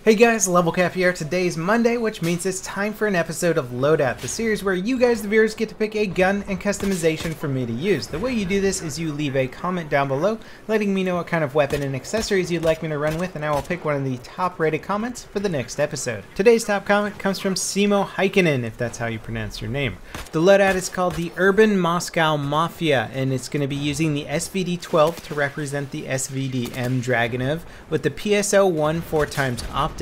Hey guys, LevelCap here. Today's Monday, which means it's time for an episode of Loadout, the series where you guys, the viewers, get to pick a gun and customization for me to use. The way you do this is you leave a comment down below, letting me know what kind of weapon and accessories you'd like me to run with, and I will pick one of the top rated comments for the next episode. Today's top comment comes from Simo Heikkinen, if that's how you pronounce your name. The Loadout is called the Urban Moscow Mafia, and it's going to be using the SVD-12 to represent the SVD-M Dragunov with the PSO-1 4x optic.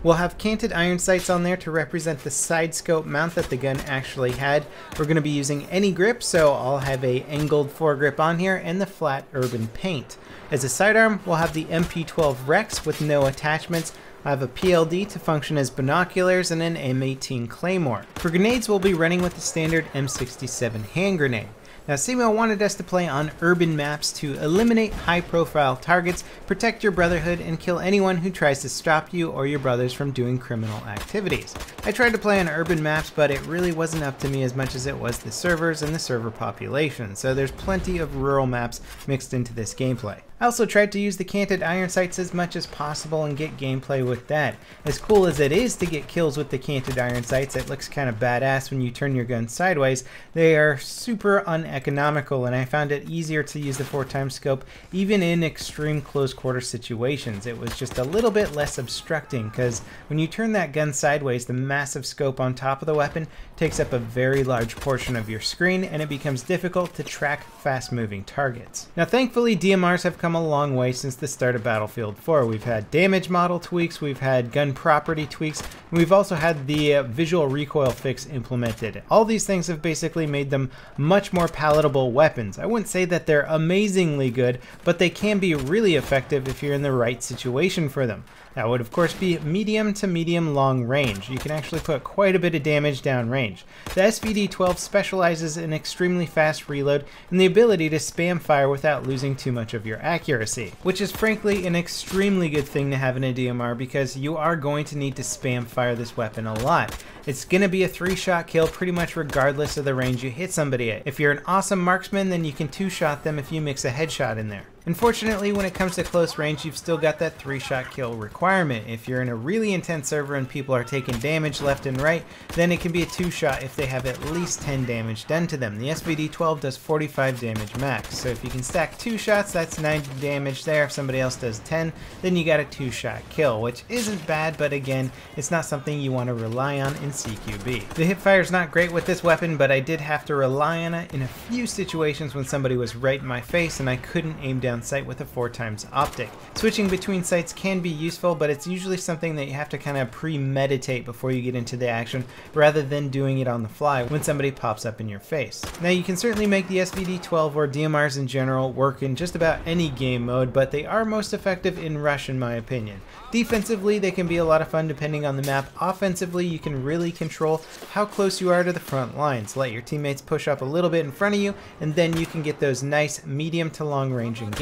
We'll have canted iron sights on there to represent the side scope mount that the gun actually had. We're going to be using any grip, so I'll have a angled foregrip on here and the flat urban paint. As a sidearm, we'll have the MP12 Rex with no attachments. I have a PLD to function as binoculars and an M18 Claymore. For grenades, we'll be running with the standard M67 hand grenade. Now, Simo wanted us to play on urban maps to eliminate high-profile targets, protect your brotherhood, and kill anyone who tries to stop you or your brothers from doing criminal activities. I tried to play on urban maps, but it really wasn't up to me as much as it was the servers and the server population, so there's plenty of rural maps mixed into this gameplay. I also tried to use the canted iron sights as much as possible and get gameplay with that. As cool as it is to get kills with the canted iron sights, it looks kind of badass when you turn your gun sideways. They are super uneconomical, and I found it easier to use the 4x scope even in extreme close quarter situations. It was just a little bit less obstructing, because when you turn that gun sideways, the massive scope on top of the weapon takes up a very large portion of your screen, and it becomes difficult to track fast moving targets. Now, thankfully, DMRs have come a long way since the start of Battlefield 4. We've had damage model tweaks, we've had gun property tweaks, and we've also had the visual recoil fix implemented. All these things have basically made them much more palatable weapons. I wouldn't say that they're amazingly good, but they can be really effective if you're in the right situation for them. That would of course be medium to medium long range. You can actually put quite a bit of damage down range. The SVD-12 specializes in extremely fast reload and the ability to spam fire without losing too much of your accuracy, which is frankly an extremely good thing to have in a DMR because you are going to need to spam fire this weapon a lot. It's going to be a 3-shot kill pretty much regardless of the range you hit somebody at. If you're an awesome marksman, then you can 2-shot them if you mix a headshot in there. Unfortunately, when it comes to close range, you've still got that 3-shot kill requirement. If you're in a really intense server and people are taking damage left and right, then it can be a 2-shot if they have at least 10 damage done to them. The SVD-12 does 45 damage max, so if you can stack 2 shots, that's 90 damage there. If somebody else does 10, then you got a 2-shot kill, which isn't bad, but again, it's not something you want to rely on in CQB. The Hipfire is not great with this weapon, but I did have to rely on it in a few situations when somebody was right in my face and I couldn't aim down sight with a 4x optic. Switching between sights can be useful, but it's usually something that you have to kind of premeditate before you get into the action rather than doing it on the fly when somebody pops up in your face. Now, you can certainly make the SVD-12 or DMRs in general work in just about any game mode, but they are most effective in rush in my opinion. Defensively, they can be a lot of fun depending on the map. Offensively, you can really control how close you are to the front lines. Let your teammates push up a little bit in front of you, and then you can get those nice medium to long range engagements.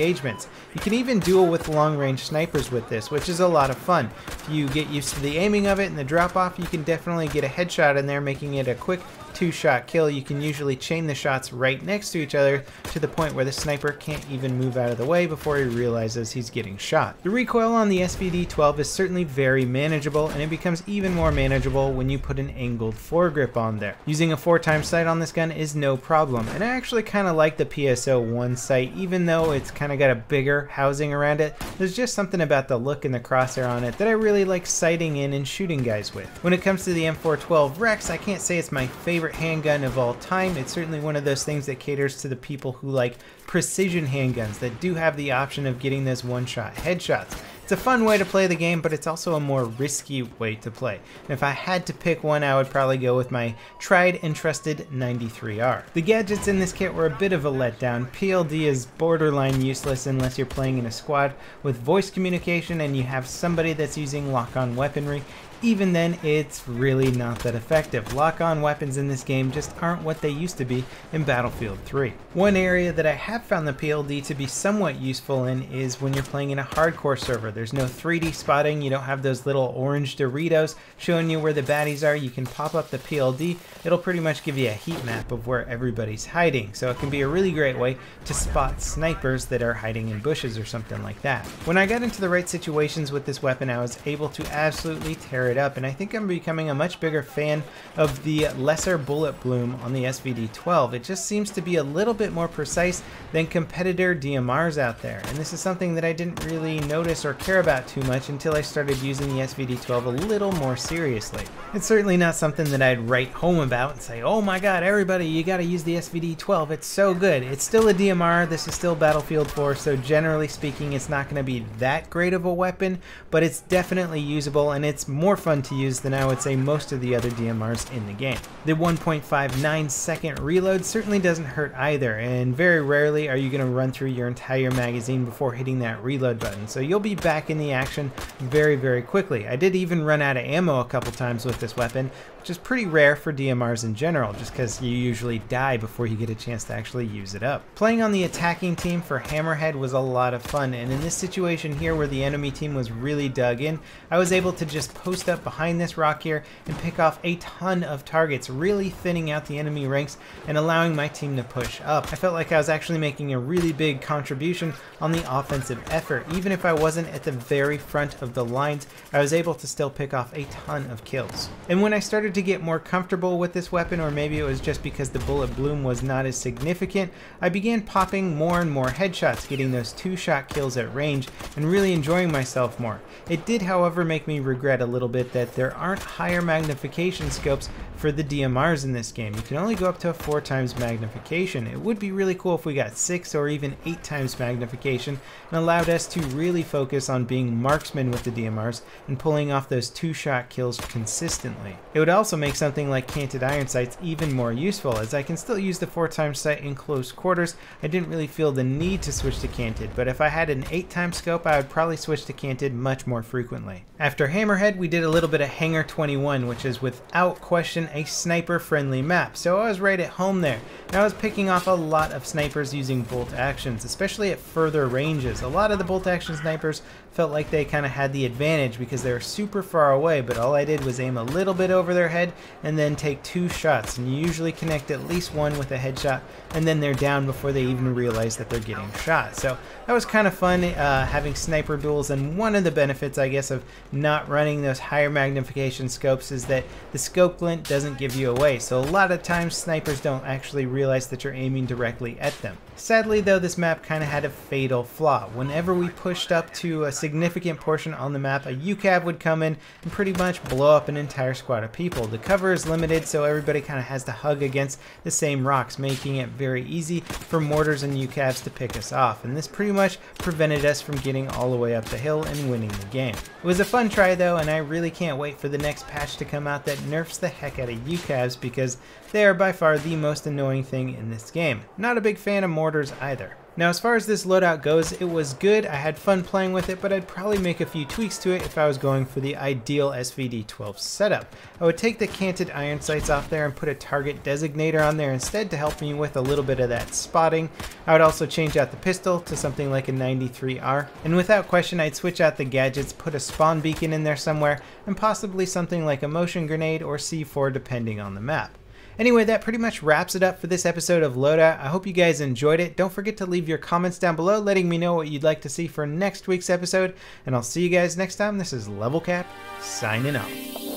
You can even duel with long range snipers with this, which is a lot of fun. If you get used to the aiming of it and the drop off, you can definitely get a headshot in there, making it a quick 2-shot kill. You can usually chain the shots right next to each other to the point where the sniper can't even move out of the way before he realizes he's getting shot. The recoil on the SVD-12 is certainly very manageable, and it becomes even more manageable when you put an angled foregrip on there. Using a 4x sight on this gun is no problem, and I actually kind of like the PSO-1 sight, even though it's kind of got a bigger housing around it. There's just something about the look and the crosshair on it that I really like sighting in and shooting guys with. When it comes to the M412 Rex, I can't say it's my favorite handgun of all time. It's certainly one of those things that caters to the people who like precision handguns that do have the option of getting those 1-shot headshots. It's a fun way to play the game, but it's also a more risky way to play. And if I had to pick one, I would probably go with my tried and trusted 93R. The gadgets in this kit were a bit of a letdown. PLD is borderline useless unless you're playing in a squad with voice communication and you have somebody that's using lock-on weaponry. even then it's really not that effective. Lock-on weapons in this game just aren't what they used to be in Battlefield 3. One area that I have found the PLD to be somewhat useful in is when you're playing in a hardcore server. There's no 3D spotting, you don't have those little orange Doritos showing you where the baddies are. You can pop up the PLD, it'll pretty much give you a heat map of where everybody's hiding, so it can be a really great way to spot snipers that are hiding in bushes or something like that. When I got into the right situations with this weapon, I was able to absolutely tear it up, and I think I'm becoming a much bigger fan of the lesser bullet bloom on the SVD-12. It just seems to be a little bit more precise than competitor DMRs out there, and this is something that I didn't really notice or care about too much until I started using the SVD-12 a little more seriously. It's certainly not something that I'd write home about and say, oh my god, everybody, you gotta use the SVD-12, it's so good. It's still a DMR, this is still Battlefield 4, so generally speaking it's not going to be that great of a weapon, but it's definitely usable and it's more fun to use than I would say most of the other DMRs in the game. The 1.59 second reload certainly doesn't hurt either, and very rarely are you going to run through your entire magazine before hitting that reload button, so you'll be back in the action very quickly. I did even run out of ammo a couple times with this weapon, which is pretty rare for DMRs in general, just because you usually die before you get a chance to actually use it up. Playing on the attacking team for Hammerhead was a lot of fun, and in this situation here where the enemy team was really dug in, I was able to just post up behind this rock here and pick off a ton of targets, really thinning out the enemy ranks and allowing my team to push up. I felt like I was actually making a really big contribution on the offensive effort. Even if I wasn't at the very front of the lines, I was able to still pick off a ton of kills. And when I started to get more comfortable with this weapon, or maybe it was just because the bullet bloom was not as significant, I began popping more and more headshots, getting those 2-shot kills at range and really enjoying myself more. It did, however, make me regret a little bit that there aren't higher magnification scopes for the DMRs in this game. You can only go up to a 4x magnification. It would be really cool if we got 6 or even 8x magnification and allowed us to really focus on being marksmen with the DMRs and pulling off those 2-shot kills consistently. It would also make something like Canted iron sights even more useful, as I can still use the 4x sight in close quarters. I didn't really feel the need to switch to Canted, but if I had an 8x scope, I would probably switch to Canted much more frequently. After Hammerhead, we did a little bit of Hangar 21, which is without question a sniper-friendly map, so I was right at home there. And I was picking off a lot of snipers using bolt actions, especially at further ranges. A lot of the bolt action snipers felt like they kind of had the advantage because they were super far away, but all I did was aim a little bit over their head and then take 2 shots, and you usually connect at least one with a headshot, and then they're down before they even realize that they're getting shot. So that was kind of fun, having sniper duels, and one of the benefits, I guess, of not running those higher magnification scopes is that the scope glint doesn't give you away, so a lot of times snipers don't actually realize that you're aiming directly at them. Sadly though, this map kind of had a fatal flaw. Whenever we pushed up to a significant portion on the map, a UCAV would come in and pretty much blow up an entire squad of people. The cover is limited, so everybody kind of has to hug against the same rocks, making it very easy for mortars and UCAVs to pick us off, and this pretty much prevented us from getting all the way up the hill and winning the game. It was a fun try though, and I really can't wait for the next patch to come out that nerfs the heck out of UCAVs, because they are by far the most annoying thing in this game. Not a big fan of mortars either. Now, as far as this loadout goes, it was good. I had fun playing with it, but I'd probably make a few tweaks to it if I was going for the ideal SVD-12 setup. I would take the Canted iron sights off there and put a target designator on there instead to help me with a little bit of that spotting. I would also change out the pistol to something like a 93R, and without question I'd switch out the gadgets, put a spawn beacon in there somewhere, and possibly something like a motion grenade or C4 depending on the map. Anyway, that pretty much wraps it up for this episode of Loadout. I hope you guys enjoyed it. Don't forget to leave your comments down below letting me know what you'd like to see for next week's episode, and I'll see you guys next time. This is LevelCap, signing off.